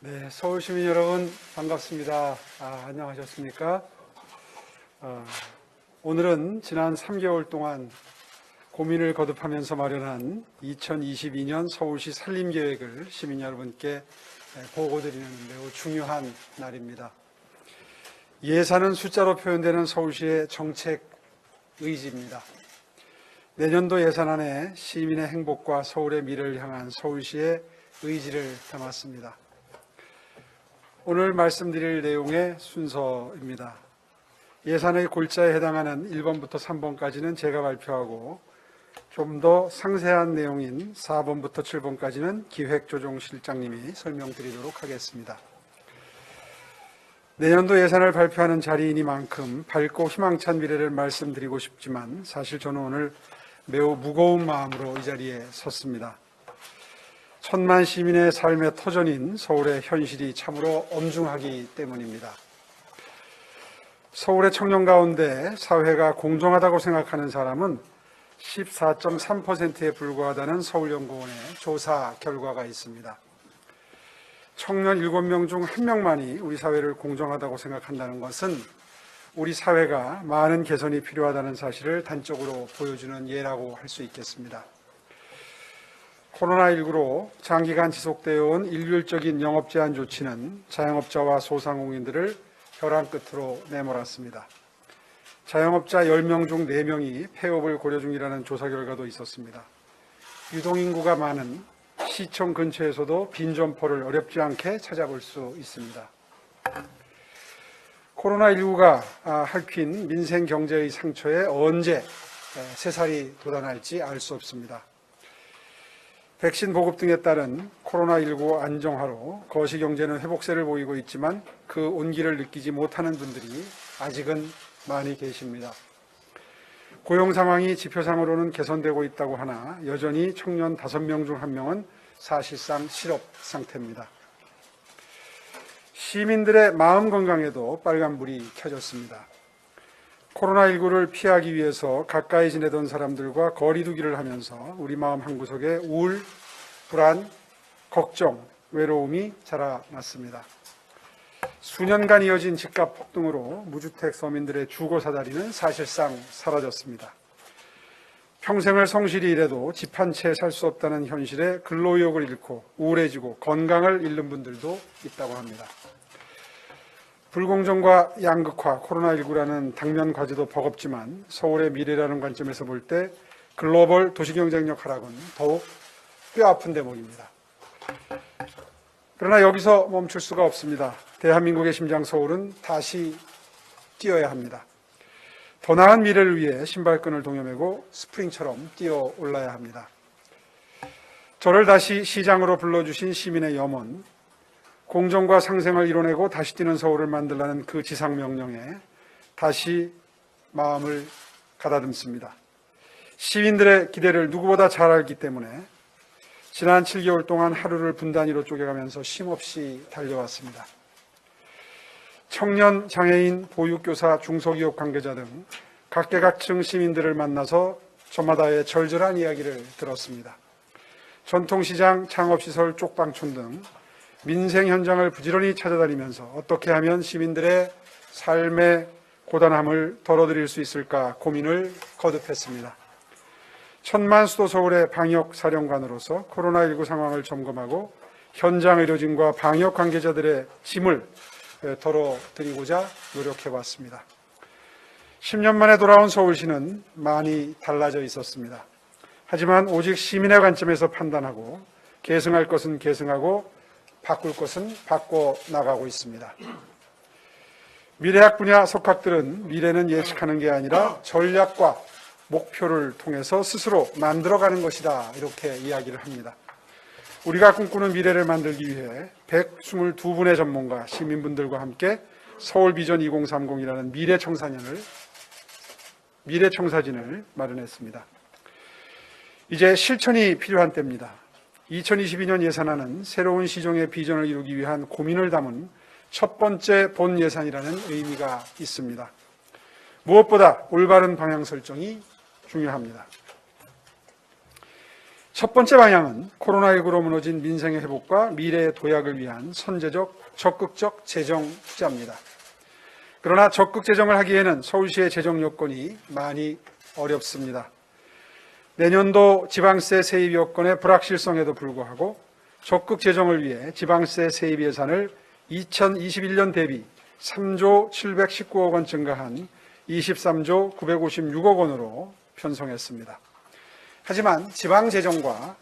네, 서울 시민 여러분 반갑습니다. 안녕하셨습니까? 오늘은 지난 3개월 동안 고민을 거듭하면서 마련한 2022년 서울시 살림계획을 시민 여러분께 보고드리는 매우 중요한 날입니다. 예산은 숫자로 표현되는 서울시의 정책 의지입니다. 내년도 예산안에 시민의 행복과 서울의 미래를 향한 서울시의 의지를 담았습니다. 오늘 말씀드릴 내용의 순서입니다. 예산의 골자에 해당하는 1번부터 3번까지는 제가 발표하고 좀 더 상세한 내용인 4번부터 7번까지는 기획조정실장님이 설명드리도록 하겠습니다. 내년도 예산을 발표하는 자리이니만큼 밝고 희망찬 미래를 말씀드리고 싶지만 사실 저는 오늘 매우 무거운 마음으로 이 자리에 섰습니다. 1000만 시민의 삶의 터전인 서울의 현실이 참으로 엄중하기 때문입니다. 서울의 청년 가운데 사회가 공정하다고 생각하는 사람은 14.3%에 불과하다는 서울연구원의 조사 결과가 있습니다. 청년 7명 중 1명만이 우리 사회를 공정하다고 생각한다는 것은 우리 사회가 많은 개선이 필요하다는 사실을 단적으로 보여주는 예라고 할 수 있겠습니다. 코로나19로 장기간 지속되어 온 일률적인 영업 제한 조치는 자영업자와 소상공인들을 벼랑 끝으로 내몰았습니다. 자영업자 10명 중 4명이 폐업을 고려 중이라는 조사 결과도 있었습니다. 유동인구가 많은 시청 근처에서도 빈 점포를 어렵지 않게 찾아볼 수 있습니다. 코로나19가 핥힌 민생 경제의 상처에 언제 새살이 돋아날지 알 수 없습니다. 백신 보급 등에 따른 코로나19 안정화로 거시경제는 회복세를 보이고 있지만 그 온기를 느끼지 못하는 분들이 아직은 많이 계십니다. 고용 상황이 지표상으로는 개선되고 있다고 하나 여전히 청년 5명 중 1명은 사실상 실업 상태입니다. 시민들의 마음 건강에도 빨간불이 켜졌습니다. 코로나19를 피하기 위해서 가까이 지내던 사람들과 거리 두기를 하면서 우리 마음 한구석에 우울, 불안, 걱정, 외로움이 자라났습니다. 수년간 이어진 집값 폭등으로 무주택 서민들의 주거 사다리는 사실상 사라졌습니다. 평생을 성실히 일해도 집 한 채 살 수 없다는 현실에 근로의욕을 잃고 우울해지고 건강을 잃는 분들도 있다고 합니다. 불공정과 양극화, 코로나19라는 당면 과제도 버겁지만 서울의 미래라는 관점에서 볼 때 글로벌 도시경쟁력 하락은 더욱 뼈아픈 대목입니다. 그러나 여기서 멈출 수가 없습니다. 대한민국의 심장 서울은 다시 뛰어야 합니다. 더 나은 미래를 위해 신발끈을 동여매고 스프링처럼 뛰어 올라야 합니다. 저를 다시 시장으로 불러주신 시민의 염원, 공정과 상생을 이뤄내고 다시 뛰는 서울을 만들라는 그 지상명령에 다시 마음을 가다듬습니다. 시민들의 기대를 누구보다 잘 알기 때문에 지난 7개월 동안 하루를 분단위로 쪼개가면서 쉼없이 달려왔습니다. 청년, 장애인, 보육교사, 중소기업 관계자 등 각계각층 시민들을 만나서 저마다의 절절한 이야기를 들었습니다. 전통시장, 창업시설, 쪽방촌 등 민생 현장을 부지런히 찾아다니면서 어떻게 하면 시민들의 삶의 고단함을 덜어드릴 수 있을까 고민을 거듭했습니다. 1000만 수도 서울의 방역사령관으로서 코로나19 상황을 점검하고 현장 의료진과 방역 관계자들의 짐을 덜어드리고자 노력해왔습니다. 10년 만에 돌아온 서울시는 많이 달라져 있었습니다. 하지만 오직 시민의 관점에서 판단하고 계승할 것은 계승하고 바꿀 것은 바꿔 나가고 있습니다. 미래학 분야 석학들은 미래는 예측하는 게 아니라 전략과 목표를 통해서 스스로 만들어가는 것이다 이렇게 이야기를 합니다. 우리가 꿈꾸는 미래를 만들기 위해 122분의 전문가, 시민분들과 함께 서울 비전 2030이라는 미래청사진을 마련했습니다. 이제 실천이 필요한 때입니다. 2022년 예산안은 새로운 시정의 비전을 이루기 위한 고민을 담은 첫 번째 본 예산이라는 의미가 있습니다. 무엇보다 올바른 방향 설정이 중요합니다. 첫 번째 방향은 코로나19로 무너진 민생의 회복과 미래의 도약을 위한 선제적, 적극적 재정 투자입니다. 그러나 적극 재정을 하기에는 서울시의 재정 여건이 많이 어렵습니다. 내년도 지방세 세입 여건의 불확실성에도 불구하고 적극 재정을 위해 지방세 세입 예산을 2021년 대비 3조 719억 원 증가한 23조 956억 원으로 편성했습니다. 하지만 지방재정과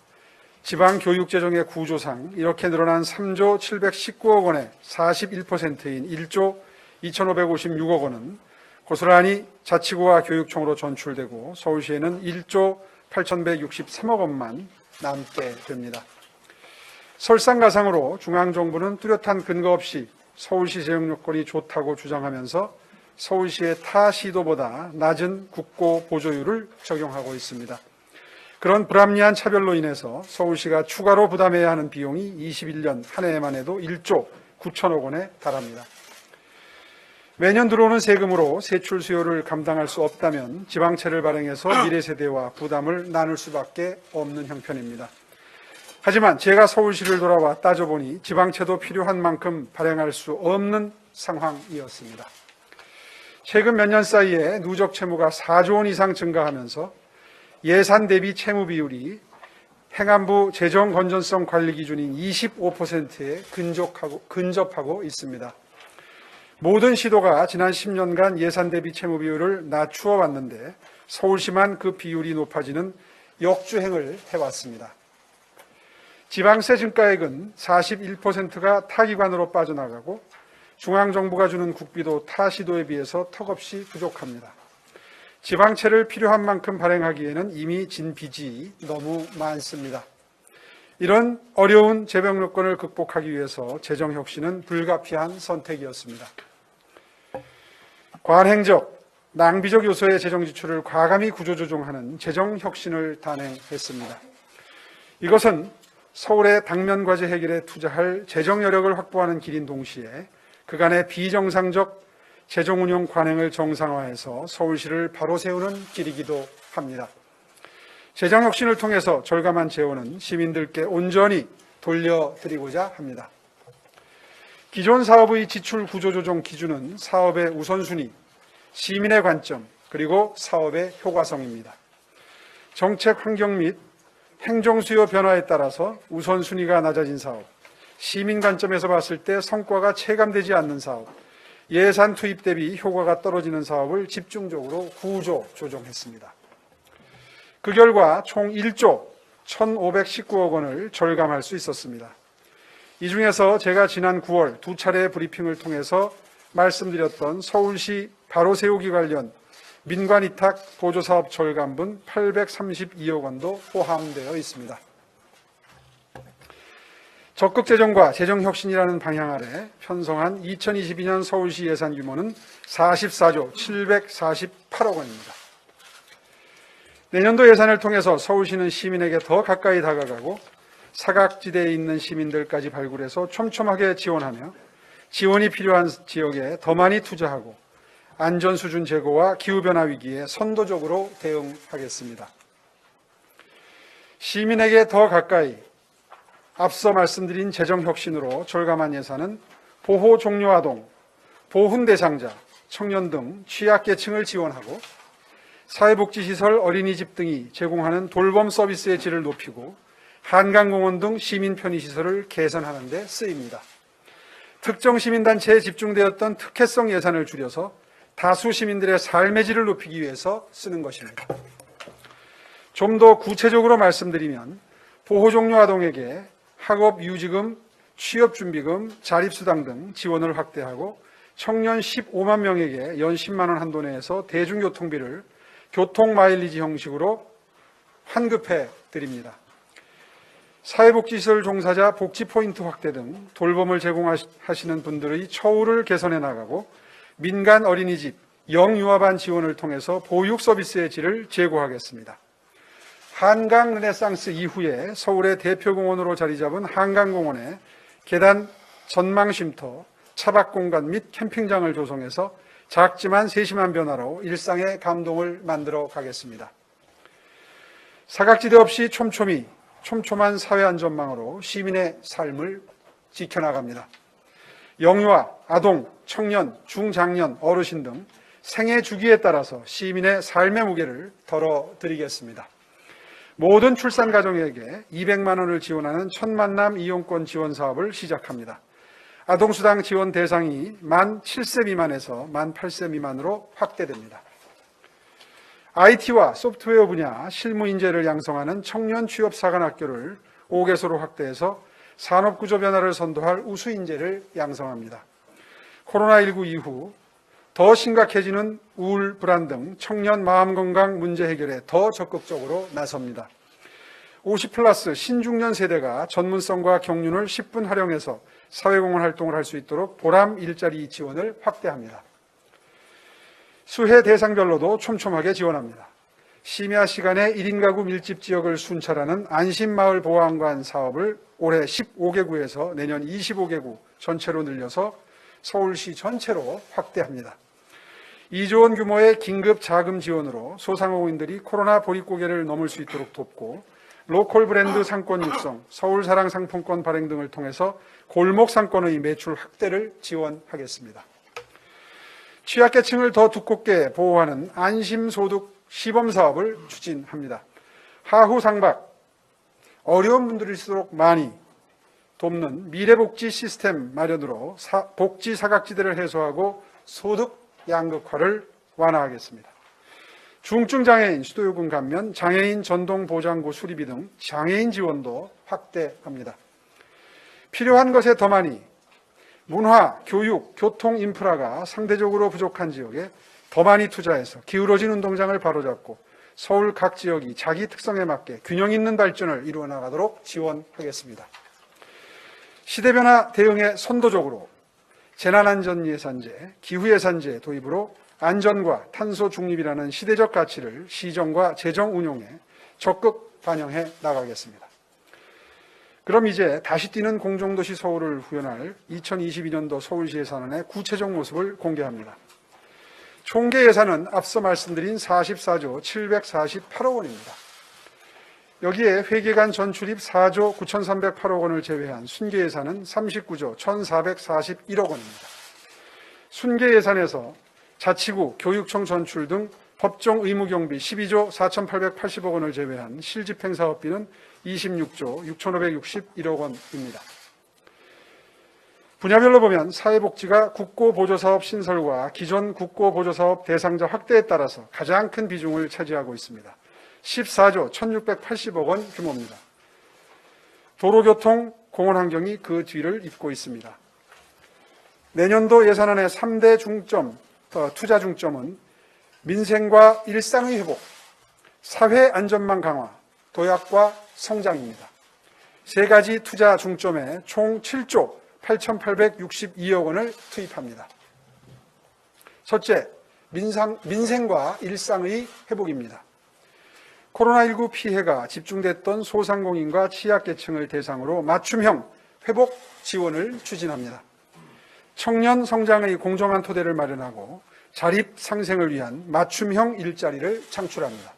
지방교육재정의 구조상 이렇게 늘어난 3조 719억 원의 41%인 1조 2556억 원은 고스란히 자치구와 교육청으로 전출되고 서울시에는 1조 8163억 원만 남게 됩니다. 설상가상으로 중앙정부는 뚜렷한 근거 없이 서울시 재정 여건이 좋다고 주장하면서 서울시의 타 시도보다 낮은 국고 보조율을 적용하고 있습니다. 그런 불합리한 차별로 인해서 서울시가 추가로 부담해야 하는 비용이 21년 한 해에만 해도 1조 9천억 원에 달합니다. 매년 들어오는 세금으로 세출 수요를 감당할 수 없다면 지방채를 발행해서 미래 세대와 부담을 나눌 수밖에 없는 형편입니다. 하지만 제가 서울시를 돌아와 따져보니 지방채도 필요한 만큼 발행할 수 없는 상황이었습니다. 최근 몇 년 사이에 누적 채무가 4조 원 이상 증가하면서 예산 대비 채무 비율이 행안부 재정 건전성 관리 기준인 25%에 근접하고 있습니다. 모든 시도가 지난 10년간 예산 대비 채무 비율을 낮추어 왔는데 서울시만 그 비율이 높아지는 역주행을 해왔습니다. 지방세 증가액은 41%가 타기관으로 빠져나가고 중앙정부가 주는 국비도 타 시도에 비해서 턱없이 부족합니다. 지방채를 필요한 만큼 발행하기에는 이미 진 빚이 너무 많습니다. 이런 어려운 재정 여건을 극복하기 위해서 재정혁신은 불가피한 선택이었습니다. 관행적, 낭비적 요소의 재정지출을 과감히 구조조정하는 재정혁신을 단행했습니다. 이것은 서울의 당면과제 해결에 투자할 재정 여력을 확보하는 길인 동시에 그간의 비정상적 재정운용 관행을 정상화해서 서울시를 바로 세우는 길이기도 합니다. 재정혁신을 통해서 절감한 재원은 시민들께 온전히 돌려드리고자 합니다. 기존 사업의 지출 구조조정 기준은 사업의 우선순위, 시민의 관점, 그리고 사업의 효과성입니다. 정책 환경 및 행정수요 변화에 따라서 우선순위가 낮아진 사업, 시민 관점에서 봤을 때 성과가 체감되지 않는 사업, 예산 투입 대비 효과가 떨어지는 사업을 집중적으로 구조 조정했습니다. 그 결과 총 1조 1,519억 원을 절감할 수 있었습니다. 이 중에서 제가 지난 9월 두 차례 브리핑을 통해서 말씀드렸던 서울시 바로 세우기 관련 민관위탁 보조사업 절감분 832억 원도 포함되어 있습니다. 적극재정과 재정혁신이라는 방향 아래 편성한 2022년 서울시 예산 규모는 44조 748억 원입니다. 내년도 예산을 통해서 서울시는 시민에게 더 가까이 다가가고 사각지대에 있는 시민들까지 발굴해서 촘촘하게 지원하며 지원이 필요한 지역에 더 많이 투자하고 안전수준 제고와 기후변화 위기에 선도적으로 대응하겠습니다. 시민에게 더 가까이 앞서 말씀드린 재정혁신으로 절감한 예산은 보호 종료아동, 보훈 대상자, 청년 등 취약계층을 지원하고 사회복지시설, 어린이집 등이 제공하는 돌봄 서비스의 질을 높이고 한강공원 등 시민 편의시설을 개선하는 데 쓰입니다. 특정 시민단체에 집중되었던 특혜성 예산을 줄여서 다수 시민들의 삶의 질을 높이기 위해서 쓰는 것입니다. 좀 더 구체적으로 말씀드리면 보호종료 아동에게 학업유지금, 취업준비금, 자립수당 등 지원을 확대하고 청년 15만 명에게 연 10만 원 한도 내에서 대중교통비를 교통마일리지 형식으로 환급해 드립니다. 사회복지시설 종사자 복지포인트 확대 등 돌봄을 제공하시는 분들의 처우를 개선해 나가고 민간 어린이집, 영유아반 지원을 통해서 보육 서비스의 질을 제고하겠습니다. 한강 르네상스 이후에 서울의 대표공원으로 자리 잡은 한강공원에 계단, 전망쉼터, 차박공간 및 캠핑장을 조성해서 작지만 세심한 변화로 일상의 감동을 만들어 가겠습니다. 사각지대 없이 촘촘히 촘촘한 사회안전망으로 시민의 삶을 지켜나갑니다. 영유아, 아동, 청년, 중장년, 어르신 등 생애 주기에 따라서 시민의 삶의 무게를 덜어드리겠습니다. 모든 출산 가정에게 200만 원을 지원하는 첫 만남 이용권 지원 사업을 시작합니다. 아동수당 지원 대상이 만 7세 미만에서 만 8세 미만으로 확대됩니다. IT와 소프트웨어 분야 실무 인재를 양성하는 청년 취업사관학교를 5개소로 확대해서 산업구조 변화를 선도할 우수 인재를 양성합니다. 코로나19 이후 더 심각해지는 우울, 불안 등 청년 마음건강 문제 해결에 더 적극적으로 나섭니다. 50플러스 신중년 세대가 전문성과 경륜을 10분 활용해서 사회공헌 활동을 할 수 있도록 보람 일자리 지원을 확대합니다. 수해 대상별로도 촘촘하게 지원합니다. 심야 시간에 1인 가구 밀집 지역을 순찰하는 안심마을 보안관 사업을 올해 15개구에서 내년 25개구 전체로 늘려서 서울시 전체로 확대합니다. 2조 원 규모의 긴급 자금 지원으로 소상공인들이 코로나 보릿고개를 넘을 수 있도록 돕고 로컬 브랜드 상권 육성, 서울사랑 상품권 발행 등을 통해서 골목 상권의 매출 확대를 지원하겠습니다. 취약계층을 더 두껍게 보호하는 안심소득 시범사업을 추진합니다. 하후상박, 어려운 분들일수록 많이 돕는 미래복지 시스템 마련으로 복지 사각지대를 해소하고 소득 양극화를 완화하겠습니다. 중증장애인 수도요금 감면, 장애인 전동보장구 수리비 등 장애인 지원도 확대합니다. 필요한 것에 더 많이 문화, 교육, 교통 인프라가 상대적으로 부족한 지역에 더 많이 투자해서 기울어진 운동장을 바로잡고 서울 각 지역이 자기 특성에 맞게 균형 있는 발전을 이루어 나가도록 지원하겠습니다. 시대변화 대응에 선도적으로 재난안전예산제, 기후예산제 도입으로 안전과 탄소 중립이라는 시대적 가치를 시정과 재정 운용에 적극 반영해 나가겠습니다. 그럼 이제 다시 뛰는 공정도시 서울을 구현할 2022년도 서울시 예산안의 구체적 모습을 공개합니다. 총계 예산은 앞서 말씀드린 44조 748억 원입니다. 여기에 회계간 전출입 4조 9,308억 원을 제외한 순계 예산은 39조 1,441억 원입니다. 순계 예산에서 자치구, 교육청 전출 등 법정 의무 경비 12조 4,880억 원을 제외한 실집행 사업비는 26조 6,561억 원입니다. 분야별로 보면 사회복지가 국고보조사업 신설과 기존 국고보조사업 대상자 확대에 따라서 가장 큰 비중을 차지하고 있습니다. 14조 1,680억 원 규모입니다. 도로교통, 공원환경이 그 뒤를 잇고 있습니다. 내년도 예산안의 3대 투자 중점은 민생과 일상의 회복, 사회 안전망 강화, 도약과 성장입니다. 세 가지 투자 중점에 총 7조 8,862억 원을 투입합니다. 첫째, 민생과 일상의 회복입니다. 코로나19 피해가 집중됐던 소상공인과 취약계층을 대상으로 맞춤형 회복 지원을 추진합니다. 청년 성장의 공정한 토대를 마련하고 자립 상생을 위한 맞춤형 일자리를 창출합니다.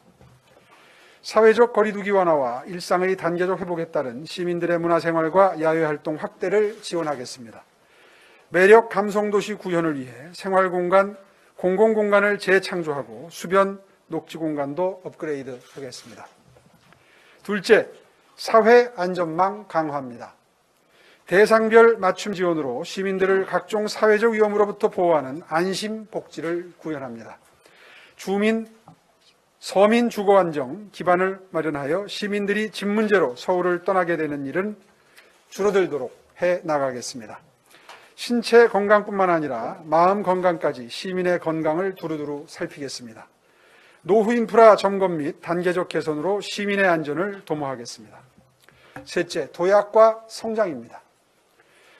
사회적 거리두기 완화와 일상의 단계적 회복에 따른 시민들의 문화생활과 야외활동 확대를 지원하겠습니다. 매력 감성도시 구현을 위해 생활공간, 공공공간을 재창조하고 수변, 녹지공간도 업그레이드하겠습니다. 둘째, 사회안전망 강화입니다. 대상별 맞춤 지원으로 시민들을 각종 사회적 위험으로부터 보호하는 안심복지를 구현합니다. 서민 주거안정 기반을 마련하여 시민들이 집 문제로 서울을 떠나게 되는 일은 줄어들도록 해 나가겠습니다. 신체 건강뿐만 아니라 마음 건강까지 시민의 건강을 두루두루 살피겠습니다. 노후 인프라 점검 및 단계적 개선으로 시민의 안전을 도모하겠습니다. 셋째, 도약과 성장입니다.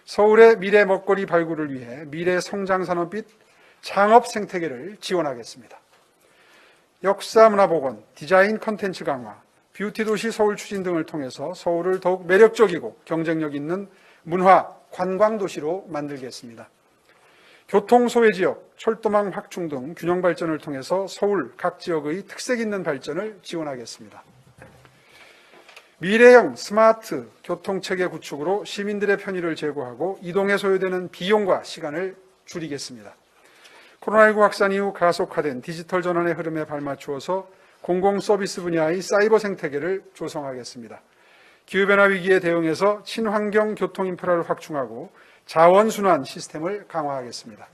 서울의 미래 먹거리 발굴을 위해 미래 성장 산업 및 창업 생태계를 지원하겠습니다. 역사 문화복원, 디자인 컨텐츠 강화, 뷰티 도시 서울 추진 등을 통해서 서울을 더욱 매력적이고 경쟁력 있는 문화, 관광 도시로 만들겠습니다. 교통 소외 지역, 철도망 확충 등 균형 발전을 통해서 서울 각 지역의 특색 있는 발전을 지원하겠습니다. 미래형 스마트 교통체계 구축으로 시민들의 편의를 제고하고 이동에 소요되는 비용과 시간을 줄이겠습니다. 코로나19 확산 이후 가속화된 디지털 전환의 흐름에 발맞추어서 공공서비스 분야의 사이버 생태계를 조성하겠습니다. 기후변화 위기에 대응해서 친환경 교통 인프라를 확충하고 자원순환 시스템을 강화하겠습니다.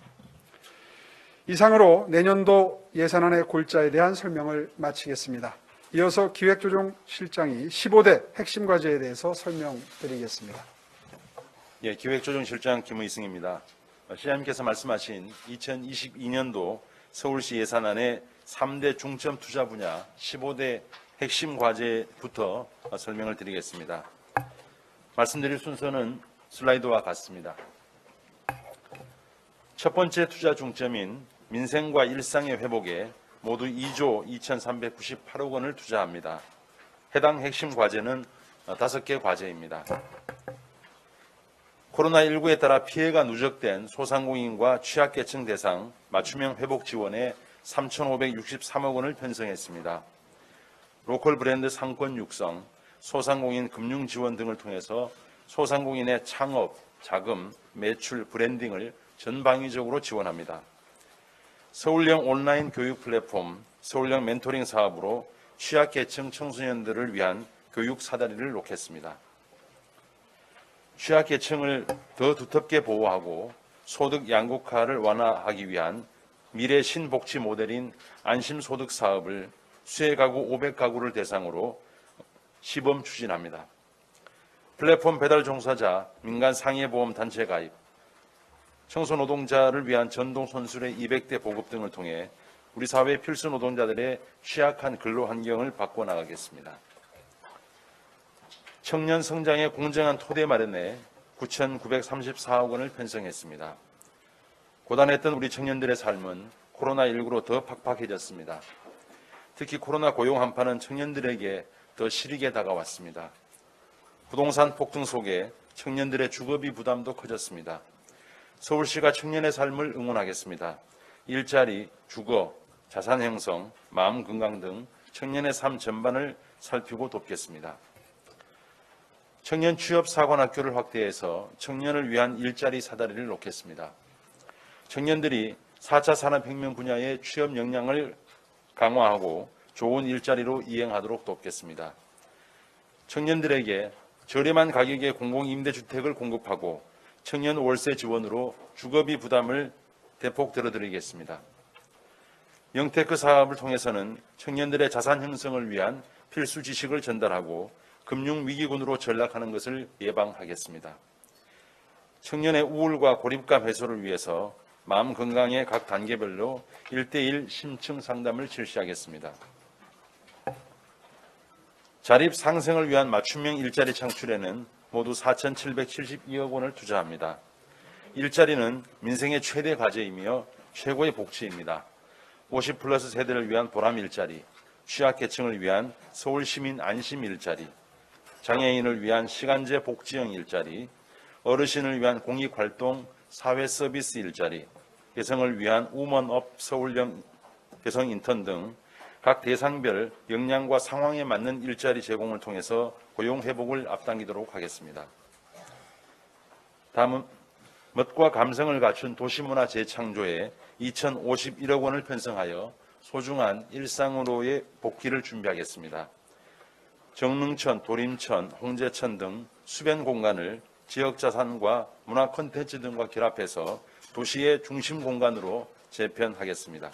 이상으로 내년도 예산안의 골자에 대한 설명을 마치겠습니다. 이어서 기획조정실장이 15대 핵심 과제에 대해서 설명드리겠습니다. 예, 기획조정실장 김의승입니다. 시장님께서 말씀하신 2022년도 서울시 예산안의 3대 중점 투자 분야 15대 핵심 과제부터 설명을 드리겠습니다. 말씀드릴 순서는 슬라이드와 같습니다. 첫 번째 투자 중점인 민생과 일상의 회복에 모두 2조 2,398억 원을 투자합니다. 해당 핵심 과제는 5개 과제입니다. 코로나19에 따라 피해가 누적된 소상공인과 취약계층 대상 맞춤형 회복 지원에 3,563억 원을 편성했습니다. 로컬 브랜드 상권 육성, 소상공인 금융 지원 등을 통해서 소상공인의 창업, 자금, 매출, 브랜딩을 전방위적으로 지원합니다. 서울형 온라인 교육 플랫폼, 서울형 멘토링 사업으로 취약계층 청소년들을 위한 교육 사다리를 놓겠습니다. 취약계층을 더 두텁게 보호하고 소득 양극화를 완화하기 위한 미래 신복지 모델인 안심소득 사업을 수혜가구 500가구를 대상으로 시범 추진합니다. 플랫폼 배달 종사자, 민간 상해보험 단체 가입, 청소노동자를 위한 전동손수레 200대 보급 등을 통해 우리 사회 필수 노동자들의 취약한 근로 환경을 바꿔나가겠습니다. 청년 성장의 공정한 토대 마련에 9,934억 원을 편성했습니다. 고단했던 우리 청년들의 삶은 코로나19로 더 팍팍해졌습니다. 특히 코로나 고용 한파는 청년들에게 더 시리게 다가왔습니다. 부동산 폭등 속에 청년들의 주거비 부담도 커졌습니다. 서울시가 청년의 삶을 응원하겠습니다. 일자리, 주거, 자산 형성, 마음 건강 등 청년의 삶 전반을 살피고 돕겠습니다. 청년 취업 사관학교를 확대해서 청년을 위한 일자리 사다리를 놓겠습니다. 청년들이 4차 산업혁명 분야의 취업 역량을 강화하고 좋은 일자리로 이행하도록 돕겠습니다. 청년들에게 저렴한 가격의 공공임대주택을 공급하고 청년 월세 지원으로 주거비 부담을 대폭 들어드리겠습니다. 영테크 사업을 통해서는 청년들의 자산 형성을 위한 필수 지식을 전달하고 금융위기군으로 전락하는 것을 예방하겠습니다. 청년의 우울과 고립감 해소를 위해서 마음 건강의 각 단계별로 1:1 심층 상담을 실시하겠습니다. 자립 상생을 위한 맞춤형 일자리 창출에는 모두 4,772억 원을 투자합니다. 일자리는 민생의 최대 과제이며 최고의 복지입니다. 50+ 세대를 위한 보람 일자리, 취약계층을 위한 서울시민 안심 일자리, 장애인을 위한 시간제 복지형 일자리, 어르신을 위한 공익활동 사회 서비스 일자리, 여성을 위한 우먼업 서울형 여성 인턴 등 각 대상별 역량과 상황에 맞는 일자리 제공을 통해서 고용 회복을 앞당기도록 하겠습니다. 다음은 멋과 감성을 갖춘 도시문화 재창조에 2,051억 원을 편성하여 소중한 일상으로의 복귀를 준비하겠습니다. 정릉천, 도림천, 홍제천 등 수변 공간을 지역자산과 문화 콘텐츠 등과 결합해서 도시의 중심 공간으로 재편하겠습니다.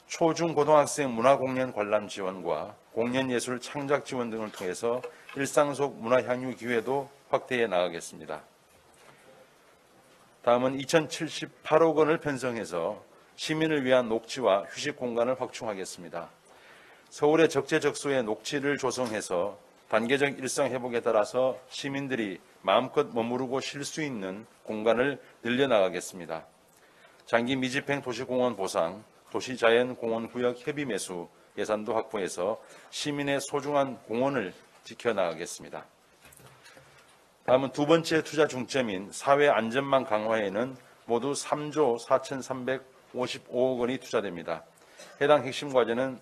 초중고등학생 문화공연 관람 지원과 공연예술 창작 지원 등을 통해서 일상 속 문화 향유 기회도 확대해 나가겠습니다. 다음은 2,078억 원을 편성해서 시민을 위한 녹지와 휴식 공간을 확충하겠습니다. 서울의 적재적소에 녹지를 조성해서 단계적 일상 회복에 따라서 시민들이 마음껏 머무르고 쉴 수 있는 공간을 늘려나가겠습니다. 장기 미집행 도시공원 보상, 도시자연공원구역 협의 매수 예산도 확보해서 시민의 소중한 공원을 지켜나가겠습니다. 다음은 두 번째 투자 중점인 사회 안전망 강화에는 모두 3조 4,355억 원이 투자됩니다. 해당 핵심 과제는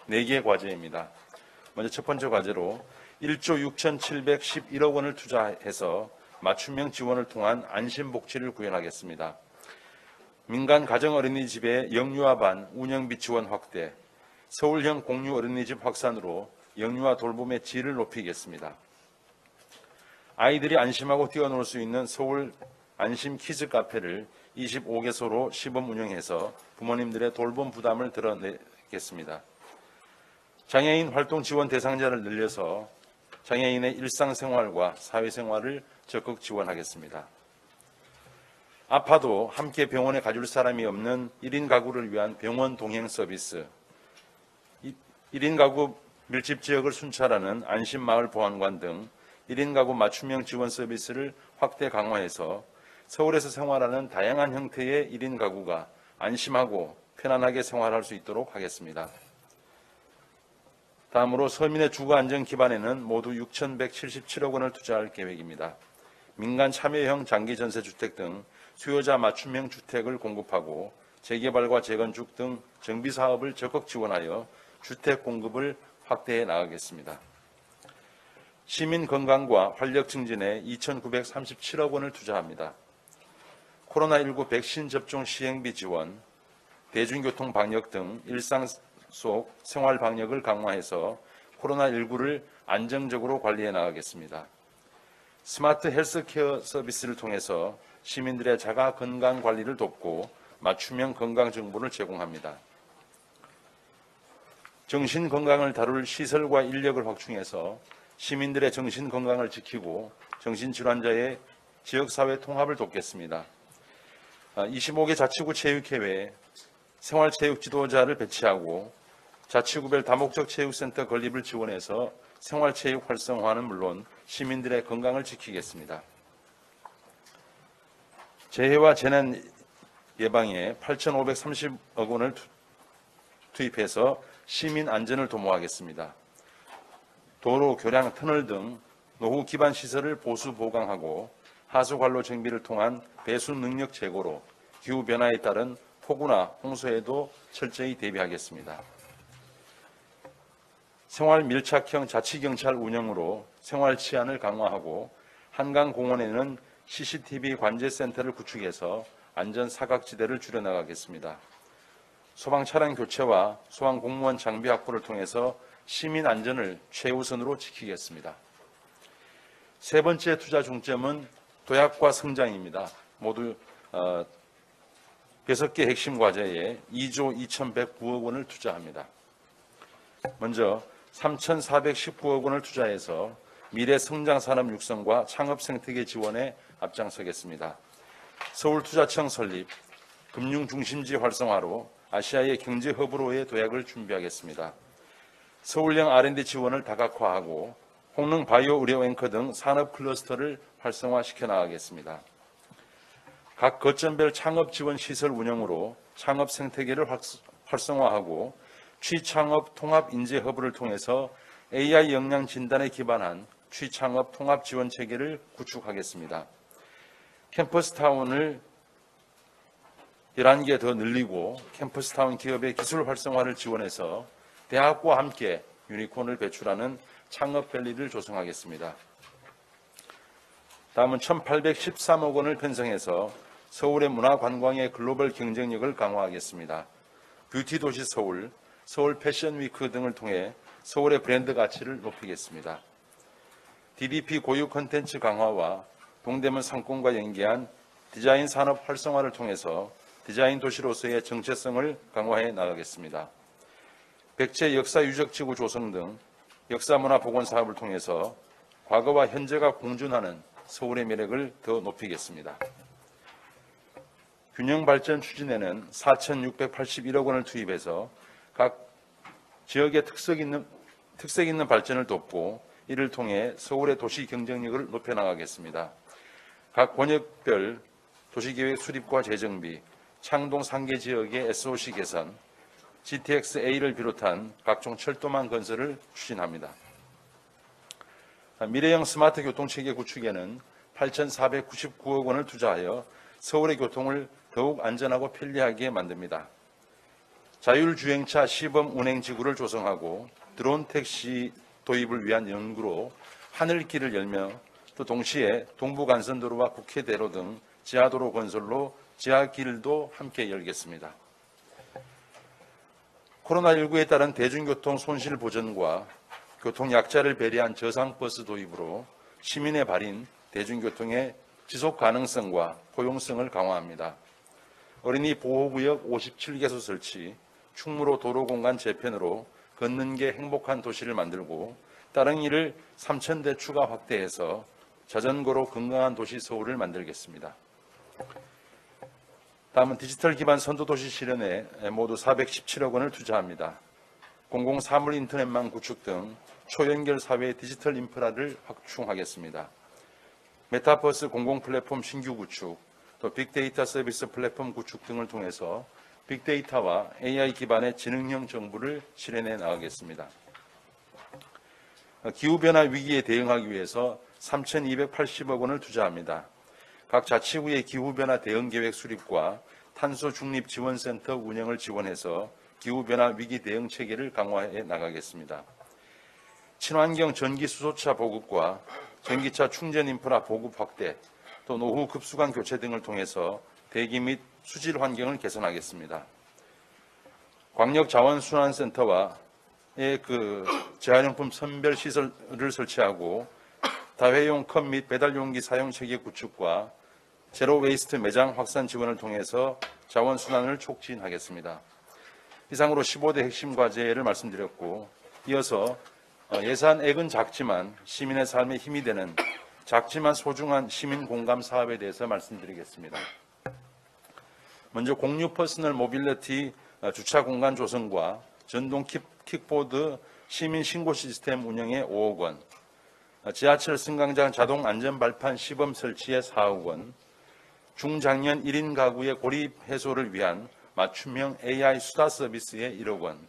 4개 과제입니다. 먼저 첫 번째 과제로 1조 6,711억 원을 투자해서 맞춤형 지원을 통한 안심복지를 구현하겠습니다. 민간 가정 어린이집의 영유아반 운영비 지원 확대, 서울형 공유 어린이집 확산으로 영유아 돌봄의 질을 높이겠습니다. 아이들이 안심하고 뛰어놀 수 있는 서울 안심 키즈 카페를 25개소로 시범 운영해서 부모님들의 돌봄 부담을 덜어내겠습니다. 장애인 활동 지원 대상자를 늘려서 장애인의 일상생활과 사회생활을 적극 지원하겠습니다. 아파도 함께 병원에 가줄 사람이 없는 1인 가구를 위한 병원 동행 서비스, 1인 가구 밀집 지역을 순찰하는 안심마을 보안관 등 1인 가구 맞춤형 지원 서비스를 확대 강화해서 서울에서 생활하는 다양한 형태의 1인 가구가 안심하고 편안하게 생활할 수 있도록 하겠습니다. 다음으로 서민의 주거 안정 기반에는 모두 6,177억 원을 투자할 계획입니다. 민간 참여형 장기 전세 주택 등 수요자 맞춤형 주택을 공급하고 재개발과 재건축 등 정비 사업을 적극 지원하여 주택 공급을 확대해 나가겠습니다. 시민 건강과 활력 증진에 2,937억 원을 투자합니다. 코로나19 백신 접종 시행비 지원, 대중교통 방역 등 일상 속 생활 방역을 강화해서 코로나19를 안정적으로 관리해 나가겠습니다. 스마트 헬스케어 서비스를 통해서 시민들의 자가 건강 관리를 돕고 맞춤형 건강 정보를 제공합니다. 정신 건강을 다룰 시설과 인력을 확충해서 시민들의 정신 건강을 지키고 정신질환자의 지역사회 통합을 돕겠습니다. 25개 자치구 체육회에 생활체육 지도자를 배치하고 자치구별 다목적 체육센터 건립을 지원해서 생활체육 활성화는 물론 시민들의 건강을 지키겠습니다. 재해와 재난 예방에 8,530억 원을 투입해서 시민 안전을 도모하겠습니다. 도로, 교량, 터널 등 노후 기반 시설을 보수 보강하고 하수 관로 정비를 통한 배수 능력 제고로 기후 변화에 따른 폭우나 홍수에도 철저히 대비하겠습니다. 생활 밀착형 자치경찰 운영으로 생활 치안을 강화하고 한강공원에는 CCTV 관제센터를 구축해서 안전 사각지대를 줄여나가겠습니다. 소방 차량 교체와 소방 공무원 장비 확보를 통해서 시민 안전을 최우선으로 지키겠습니다. 세 번째 투자 중점은 도약과 성장입니다. 모두 6개 핵심 과제에 2조 2,109억 원을 투자합니다. 먼저 3,419억 원을 투자해서 미래 성장 산업 육성과 창업 생태계 지원에 앞장서겠습니다. 서울투자청 설립, 금융 중심지 활성화로 아시아의 경제 허브로의 도약을 준비하겠습니다. 서울형 R&D 지원을 다각화하고 홍릉 바이오 의료 앵커 등 산업 클러스터를 활성화시켜 나가겠습니다. 각 거점별 창업 지원 시설 운영으로 창업 생태계를 활성화하고 취창업 통합 인재 허브를 통해서 AI 역량 진단에 기반한 취창업 통합 지원 체계를 구축하겠습니다. 캠퍼스타운을 11개 더 늘리고 캠퍼스타운 기업의 기술 활성화를 지원해서 대학과 함께 유니콘을 배출하는 창업밸리를 조성하겠습니다. 다음은 1,813억 원을 편성해서 서울의 문화관광의 글로벌 경쟁력을 강화하겠습니다. 뷰티 도시 서울, 서울 패션위크 등을 통해 서울의 브랜드 가치를 높이겠습니다. DDP 고유 콘텐츠 강화와 동대문 상권과 연계한 디자인 산업 활성화를 통해서 디자인 도시로서의 정체성을 강화해 나가겠습니다. 백제 역사유적지구 조성 등 역사문화 복원 사업을 통해서 과거와 현재가 공존하는 서울의 매력을 더 높이겠습니다. 균형발전 추진에는 4,681억 원을 투입해서 각 지역의 특색 있는 발전을 돕고 이를 통해 서울의 도시 경쟁력을 높여나가겠습니다. 각 권역별 도시계획 수립과 재정비, 창동 상계 지역의 SOC 개선, GTX-A를 비롯한 각종 철도망 건설을 추진합니다. 미래형 스마트 교통체계 구축에는 8,499억 원을 투자하여 서울의 교통을 더욱 안전하고 편리하게 만듭니다. 자율주행차 시범 운행 지구를 조성하고 드론 택시 도입을 위한 연구로 하늘길을 열며 또 동시에 동부간선도로와 국회대로 등 지하도로 건설로 지하길도 함께 열겠습니다. 코로나19에 따른 대중교통 손실 보전과 교통약자를 배려한 저상버스 도입으로 시민의 발인 대중교통의 지속 가능성과 포용성을 강화합니다. 어린이 보호구역 57개소 설치, 충무로 도로공간 재편으로 걷는 게 행복한 도시를 만들고 따릉이를 3,000대 추가 확대해서 자전거로 건강한 도시 서울을 만들겠습니다. 다음은 디지털 기반 선도도시 실현에 모두 417억 원을 투자합니다. 공공사물 인터넷망 구축 등 초연결 사회의 디지털 인프라를 확충하겠습니다. 메타버스 공공 플랫폼 신규 구축, 또 빅데이터 서비스 플랫폼 구축 등을 통해서 빅데이터와 AI 기반의 지능형 정부를 실현해 나가겠습니다. 기후변화 위기에 대응하기 위해서 3,280억 원을 투자합니다. 각 자치구의 기후변화 대응계획 수립과 탄소 중립 지원센터 운영을 지원해서 기후변화 위기 대응 체계를 강화해 나가겠습니다. 친환경 전기 수소차 보급과 전기차 충전 인프라 보급 확대, 또 노후 급수관 교체 등을 통해서 대기 및 수질 환경을 개선하겠습니다. 광역자원순환센터와 재활용품 선별 시설을 설치하고 다회용 컵 및 배달용기 사용 체계 구축과 제로 웨이스트 매장 확산 지원을 통해서 자원순환을 촉진하겠습니다. 이상으로 15대 핵심 과제를 말씀드렸고, 이어서 예산액은 작지만 시민의 삶에 힘이 되는 작지만 소중한 시민 공감 사업에 대해서 말씀드리겠습니다. 먼저 공유 퍼스널 모빌리티 주차 공간 조성과 전동 킥보드 시민 신고 시스템 운영에 5억 원, 지하철 승강장 자동 안전 발판 시범 설치에 4억 원, 중장년 1인 가구의 고립 해소를 위한 맞춤형 AI 수다 서비스에 1억 원,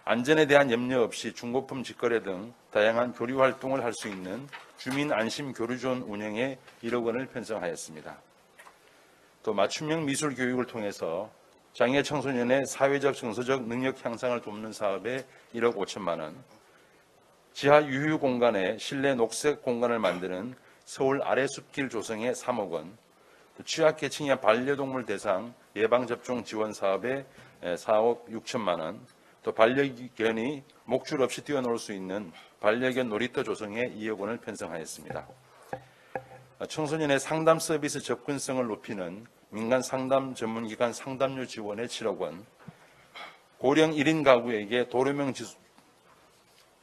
안전에 대한 염려 없이 중고품 직거래 등 다양한 교류 활동을 할 수 있는 주민 안심 교류존 운영에 1억 원을 편성하였습니다. 또 맞춤형 미술 교육을 통해서 장애 청소년의 사회적 정서적 능력 향상을 돕는 사업에 1억 5천만 원, 지하 유휴 공간에 실내 녹색 공간을 만드는 서울 아래숲길 조성에 3억 원, 취약계층의 반려동물 대상 예방접종 지원 사업에 4억 6천만 원, 또 반려견이 목줄 없이 뛰어놀 수 있는 반려견 놀이터 조성에 2억 원을 편성하였습니다. 청소년의 상담 서비스 접근성을 높이는 민간 상담 전문기관 상담료 지원에 7억 원, 고령 1인 가구에게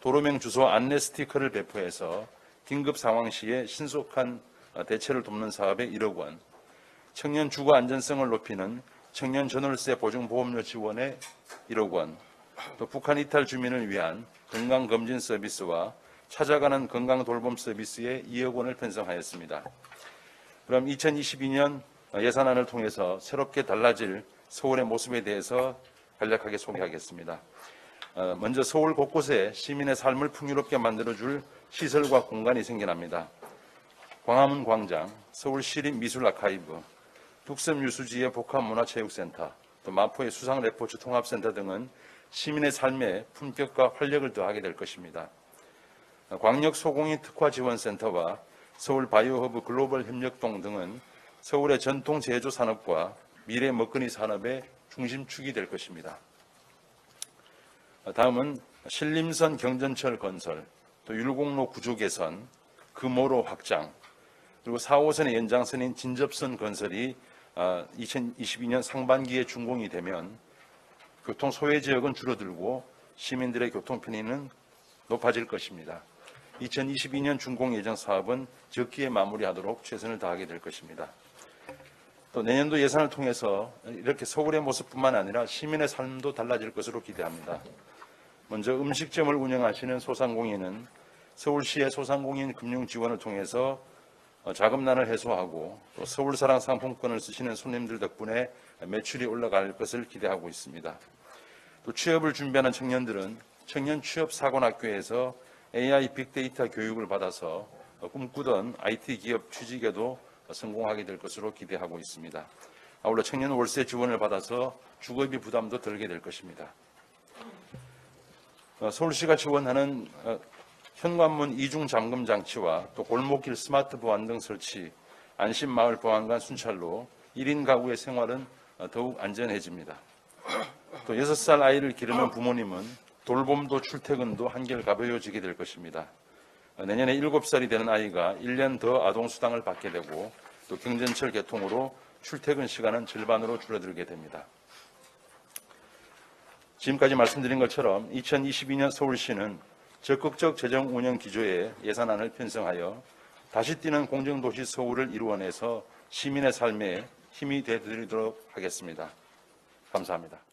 도로명 주소 안내 스티커를 배포해서 긴급 상황 시에 신속한 대처를 돕는 사업에 1억 원, 청년 주거 안전성을 높이는 청년 전월세 보증보험료 지원에 1억 원, 또 북한 이탈 주민을 위한 건강검진 서비스와 찾아가는 건강돌봄 서비스에 2억 원을 편성하였습니다. 그럼 2022년 예산안을 통해서 새롭게 달라질 서울의 모습에 대해서 간략하게 소개하겠습니다. 먼저 서울 곳곳에 시민의 삶을 풍요롭게 만들어줄 시설과 공간이 생겨납니다. 광화문 광장, 서울시립미술아카이브, 뚝섬유수지의 복합문화체육센터, 또 마포의 수상레포츠 통합센터 등은 시민의 삶에 품격과 활력을 더하게 될 것입니다. 광역소공인 특화지원센터와 서울바이오허브 글로벌 협력동 등은 서울의 전통 제조 산업과 미래 먹거리 산업의 중심축이 될 것입니다. 다음은 신림선 경전철 건설, 또 율곡로 구조 개선, 금호로 확장, 그리고 4호선의 연장선인 진접선 건설이 2022년 상반기에 준공이 되면 교통 소외 지역은 줄어들고 시민들의 교통 편의는 높아질 것입니다. 2022년 준공 예정 사업은 적기에 마무리하도록 최선을 다하게 될 것입니다. 또 내년도 예산을 통해서 이렇게 서울의 모습뿐만 아니라 시민의 삶도 달라질 것으로 기대합니다. 먼저 음식점을 운영하시는 소상공인은 서울시의 소상공인 금융 지원을 통해서 자금난을 해소하고 또 서울사랑 상품권을 쓰시는 손님들 덕분에 매출이 올라갈 것을 기대하고 있습니다. 또 취업을 준비하는 청년들은 청년 취업 사관학교에서 AI 빅데이터 교육을 받아서 꿈꾸던 IT 기업 취직에도 성공하게 될 것으로 기대하고 있습니다. 아울러 청년 월세 지원을 받아서 주거비 부담도 덜게 될 것입니다. 서울시가 지원하는 현관문 이중 잠금 장치와 또 골목길 스마트 보안 등 설치, 안심마을 보안관 순찰로 1인 가구의 생활은 더욱 안전해집니다. 또 6살 아이를 기르는 부모님은 돌봄도 출퇴근도 한결 가벼워지게 될 것입니다. 내년에 7살이 되는 아이가 1년 더 아동수당을 받게 되고 또 경전철 개통으로 출퇴근 시간은 절반으로 줄어들게 됩니다. 지금까지 말씀드린 것처럼 2022년 서울시는 적극적 재정 운영 기조에 예산안을 편성하여 다시 뛰는 공정도시 서울을 이루어내서 시민의 삶에 힘이 되드리도록 하겠습니다. 감사합니다.